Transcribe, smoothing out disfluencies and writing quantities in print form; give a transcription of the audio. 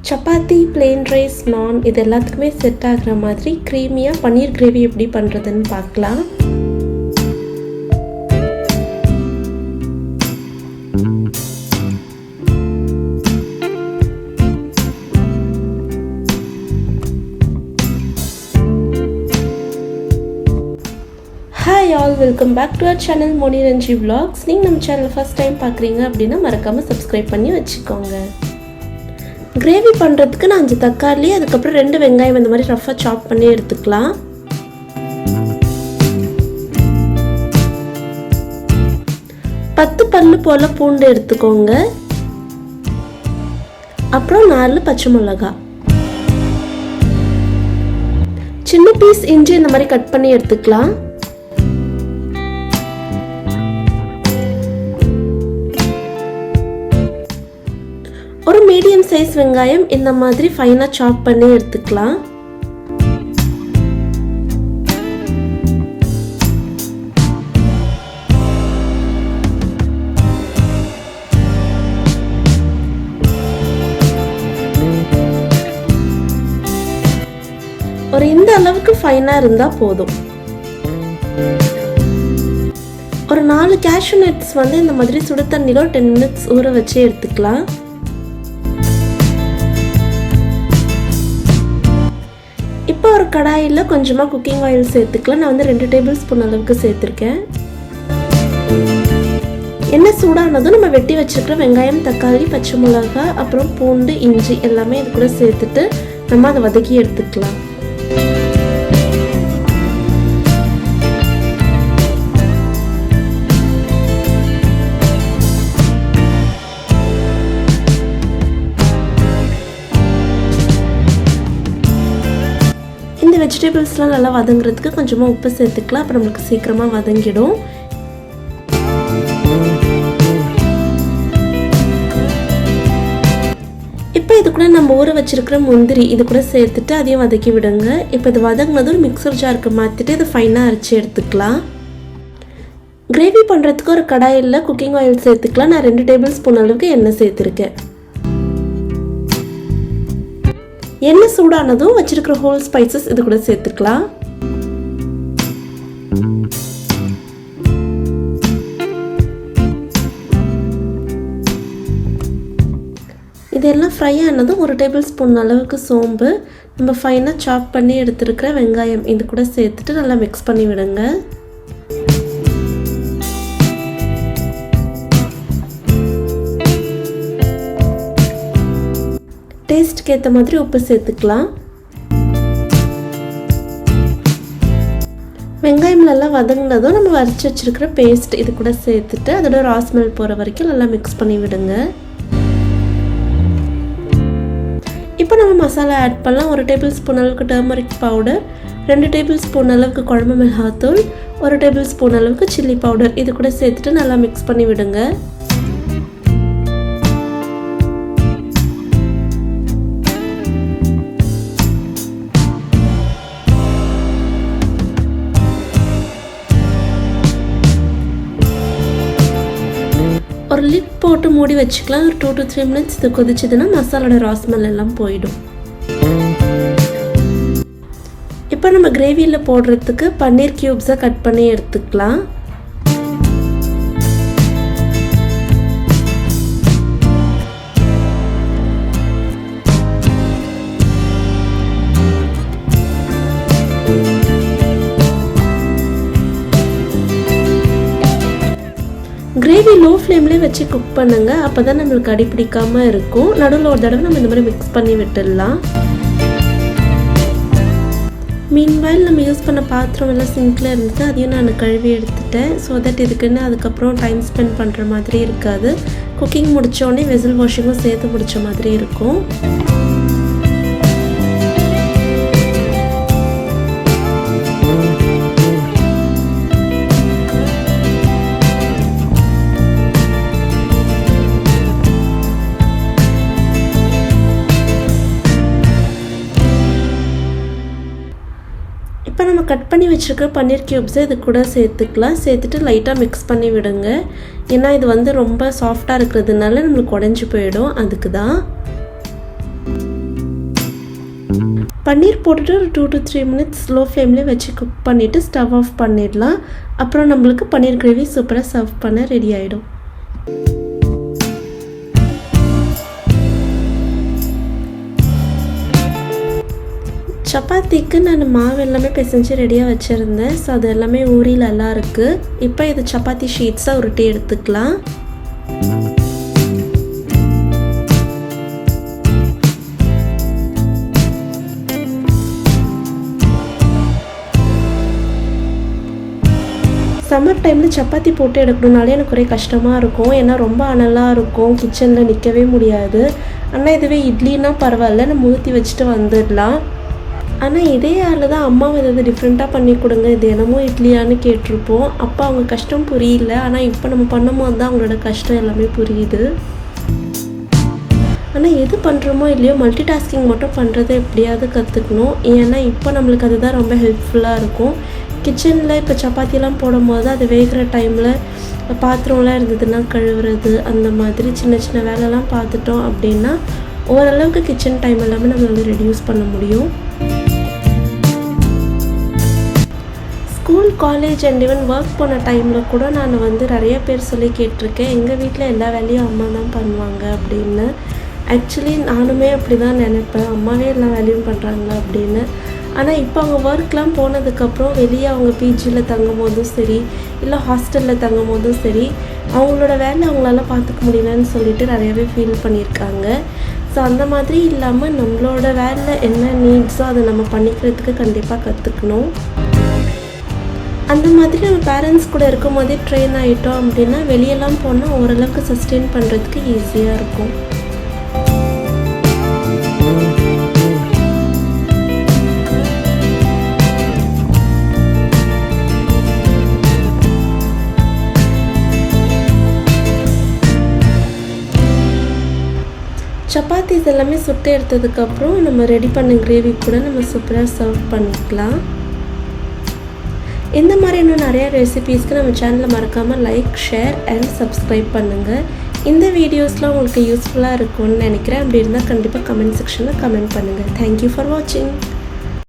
Chapati, plain rice, நான் இது எல்லாத்துக்குமே செட் ஆகிற மாதிரி க்ரீமியாக பன்னீர் கிரேவி எப்படி பண்ணுறதுன்னு பார்க்கலாம். Hi all, welcome back to our channel Moni Ranji vlogs. நீங்கள் நம்ம சேனல் ஃபஸ்ட் டைம் பார்க்குறீங்க அப்படின்னா மறக்காமல் சப்ஸ்கிரைப் பண்ணி வச்சுக்கோங்க. கிரேவி பண்ணுறதுக்கு நான் 5 தக்காளி, அதுக்கப்புறம் 2 வெங்காயம் இந்த மாதிரி ரஃபாக சாப் பண்ணி எடுத்துக்கலாம். பத்து பல்லு போல் பூண்டு எடுத்துக்கோங்க. அப்புறம் 4 பச்சை மிளகாய், சின்ன பீஸ் இஞ்சி இந்த மாதிரி கட் பண்ணி எடுத்துக்கலாம். ஒரு மீடியம் சைஸ் வெங்காயம் இந்த மாதிரி ஃபைனாக சாப் பண்ணி எடுத்துக்கலாம். ஒரு இந்த அளவுக்கு ஃபைனாக இருந்தால் போதும். ஒரு 4 கேஷ்யூ நட்ஸ் இந்த மாதிரி சுடு தண்ணியில் 10 மினிட்ஸ் ஊற வச்சு எடுத்துக்கலாம். இப்போ ஒரு கடாயில் கொஞ்சமாக குக்கிங் ஆயில் சேர்த்துக்கலாம். நான் 2 டேபிள் ஸ்பூன் அளவுக்கு சேர்த்துருக்கேன். எண்ணெய் சூடானதும் நம்ம வெட்டி வச்சுருக்கிற வெங்காயம், தக்காளி, பச்சை மிளகாய், அப்புறம் பூண்டு, இஞ்சி எல்லாமே இது கூட சேர்த்துட்டு நம்ம அதை வதக்கி எடுத்துக்கலாம். வெஜிடபிள்ஸ்லாம் நல்லா வதங்குறதுக்கு கொஞ்சமாக உப்பு சேர்த்துக்கலாம். அப்புறம் நம்மளுக்கு சீக்கிரமாக வதங்கிடும். இப்போ இது கூட நம்ம ஊற வச்சிருக்கிற முந்திரி இது கூட சேர்த்துட்டு அதையும் வதக்கி விடுங்க. இப்போ இது வதங்கினதும் மிக்சர் ஜாருக்கு மாற்றிட்டு இதை ஃபைனாக அரைச்சி எடுத்துக்கலாம். கிரேவி பண்ணுறதுக்கு ஒரு கடாயில் குக்கிங் ஆயில் சேர்த்துக்கலாம். நான் 2 டேபிள் ஸ்பூன் அளவுக்கு எண்ணெய் சேர்த்துருக்கேன். எண்ணெய் சூடானதும் வச்சிருக்கிற ஹோல் ஸ்பைசஸ் இது கூட சேர்த்துக்கலாம். இதெல்லாம் ஃப்ரை ஆனதும் 1 டேபிள் ஸ்பூன் அளவுக்கு சோம்பு, நம்ம ஃபைனாக சாப் பண்ணி எடுத்துருக்கிற வெங்காயம் இது கூட சேர்த்துட்டு நல்லா மிக்ஸ் பண்ணி விடுங்க. டேஸ்ட்டுக்கு ஏற்ற மாதிரி உப்பு சேர்த்துக்கலாம். வெங்காயம் நல்லா வதங்கினதும் நம்ம வரைச்சி வச்சிருக்கிற பேஸ்ட் இது கூட சேர்த்துட்டு அதோட ரா ஸ்மெல் போகிற வரைக்கும் நல்லா மிக்ஸ் பண்ணி விடுங்க. இப்போ நம்ம மசாலா ஆட் பண்ணலாம். 1 டேபிள் ஸ்பூன் அளவுக்கு டர்மரிக் பவுடர், 2 டேபிள் ஸ்பூன் அளவுக்கு குழம்பு மிளகாத்தூள், 1 டேபிள் ஸ்பூன் அளவுக்கு சில்லி பவுடர் இது கூட சேர்த்துட்டு நல்லா மிக்ஸ் பண்ணி விடுங்க. ஒரு லிட் போட்டு மூடி வச்சுக்கலாம். ஒரு 2 to 3 மினிட்ஸ் இது கொதிச்சதுன்னா மசாலோட ரா ஸ்மெல் எல்லாம் போயிடும். இப்போ நம்ம கிரேவியில் போடுறதுக்கு பன்னீர் கியூப்ஸை கட் பண்ணி எடுத்துக்கலாம். கிரேவி லோ ஃப்ளேம்லேயே வச்சு குக் பண்ணுங்க. அப்போ தான் நம்மளுக்கு அடி பிடிக்காமல் இருக்கும். நடுவில் ஒரு தடவை நம்ம இந்த மாதிரி மிக்ஸ் பண்ணி விட்டுடலாம். மீன்வைல் நம்ம யூஸ் பண்ண பாத்திரம் எல்லாம் சிங்கில் இருந்தது, அதையும் நான் கழுவி எடுத்துட்டேன். ஸோ தட் இதுக்குன்னு அதுக்கப்புறம் டைம் ஸ்பெண்ட் பண்ணுற மாதிரி இருக்காது. குக்கிங் முடித்தோடனே வெசல் வாஷிங்கும் சேர்த்து முடித்த மாதிரி இருக்கும். இப்போ நம்ம கட் பண்ணி வச்சுருக்க பன்னீர் க்யூப்ஸை இது கூட சேர்த்துக்கலாம். சேர்த்துட்டு லைட்டாக மிக்ஸ் பண்ணி விடுங்க. ஏன்னா இது ரொம்ப சாஃப்டாக இருக்கிறதுனால நம்மளுக்கு உடஞ்சி போயிடும். அதுக்கு தான் பன்னீர் போட்டுட்டு ஒரு 2 to 3 minutes ஸ்லோ ஃப்ளேம்லேயே வச்சு குக் பண்ணிவிட்டு ஸ்டவ் ஆஃப் பண்ணிடலாம். அப்புறம் நம்மளுக்கு பன்னீர் கிரேவி சூப்பராக சர்வ் பண்ண ரெடி ஆகிடும். சப்பாத்திக்கு நான் மாவு எல்லாமே பிசைஞ்சு ரெடியாக வச்சுருந்தேன். ஸோ அது எல்லாமே ஊறி நல்லா இருக்குது. இப்போ இது சப்பாத்தி ஷீட்ஸாக உருட்டி எடுத்துக்கலாம். சம்மர் டைமில் சப்பாத்தி போட்டு எடுக்கணுனாலே எனக்கு ஒரே கஷ்டமாக இருக்கும். ஏன்னா ரொம்ப அனலாக இருக்கும், கிச்சனில் நிற்கவே முடியாது. ஆனால் இதுவே இட்லின்னா பரவாயில்ல, நம்ம ஊற்றி வச்சுட்டு வந்துடலாம். ஆனால் இதே ஆள் தான் அம்மாவை ஏதாவது டிஃப்ரெண்ட்டாக பண்ணி கொடுங்க, இது என்னமோ இட்லியான்னு கேட்டிருப்போம். அப்போ அவங்க கஷ்டம் புரியல. ஆனால் இப்போ நம்ம பண்ணும்போது தான் அவங்களோட கஷ்டம் எல்லாமே புரியுது. ஆனால் எது பண்ணுறோமோ இல்லையோ மல்டி டாஸ்கிங் மட்டும் பண்ணுறதை எப்படியாவது கற்றுக்கணும். ஏன்னா இப்போ நம்மளுக்கு அதுதான் ரொம்ப ஹெல்ப்ஃபுல்லாக இருக்கும். கிச்சனில் இப்போ சப்பாத்திலாம் போடும்போது அது வேகிற டைமில் பாத்திரம்லாம் இருந்ததுன்னா கழுவுறது, அந்த மாதிரி சின்ன சின்ன வேலைலாம் பார்த்துட்டோம் அப்படின்னா ஓரளவுக்கு கிச்சன் டைம் எல்லாமே நம்மளால் ரெடியூஸ் பண்ண முடியும். School, college and even work போன டைமில் கூட நான் நிறைய பேர் சொல்லி கேட்டிருக்கேன், எங்கள் வீட்டில் எல்லா வேலையும் அம்மா தான் பண்ணுவாங்க அப்படின்னு. ஆக்சுவலி நானுமே அப்படி தான் நினைப்பேன், அம்மாவே எல்லா வேலையும் பண்ணுறாங்களா அப்படின்னு. ஆனால் இப்போ அவங்க ஒர்க்லாம் போனதுக்கப்புறம் வெளியே அவங்க பிஜியில் தங்கும் போதும் சரி, இல்லை ஹாஸ்டலில் தங்கும் போதும் சரி, அவங்களோட வேலை அவங்களால பார்த்துக்க முடியலன்னு சொல்லிட்டு நிறையவே ஃபீல் பண்ணியிருக்காங்க. ஸோ அந்த மாதிரி இல்லாமல் நம்மளோட வேலை என்ன நீட்ஸோ அதை நம்ம பண்ணிக்கிறதுக்கு கண்டிப்பாக கற்றுக்கணும். அந்த மாதிரி நம்ம பேரண்ட்ஸ் கூட இருக்கும் போதே ட்ரெயின் ஆகிட்டோம் அப்படின்னா வெளியெல்லாம் போனால் ஓரளவுக்கு சஸ்டெயின் பண்ணுறதுக்கு ஈஸியாக இருக்கும். சப்பாத்திஸ் எல்லாமே சுட்டு எடுத்ததுக்கப்புறம் நம்ம ரெடி பண்ண கிரேவி கூட நம்ம சூப்பராக சர்வ் பண்ணிக்கலாம். இந்த மாதிரி இன்னும் நிறையா ரெசிபீஸ்க்கு நம்ம சேனலை மறக்காமல் லைக், ஷேர் அண்ட் சப்ஸ்கிரைப் பண்ணுங்கள். இந்த வீடியோஸ்லாம் உங்களுக்கு யூஸ்ஃபுல்லாக இருக்கும்னு நினைக்கிறேன். அப்படி இருந்தால் கண்டிப்பாக கமெண்ட் செக்ஷனில் கமெண்ட் பண்ணுங்கள். தேங்க்யூ ஃபார் வாட்சிங்.